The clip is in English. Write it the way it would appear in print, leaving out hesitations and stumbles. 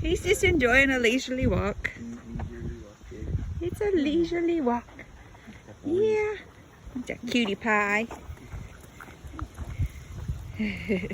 He's just enjoying a leisurely walk. It's a leisurely walk. Yeah. It's a cutie pie.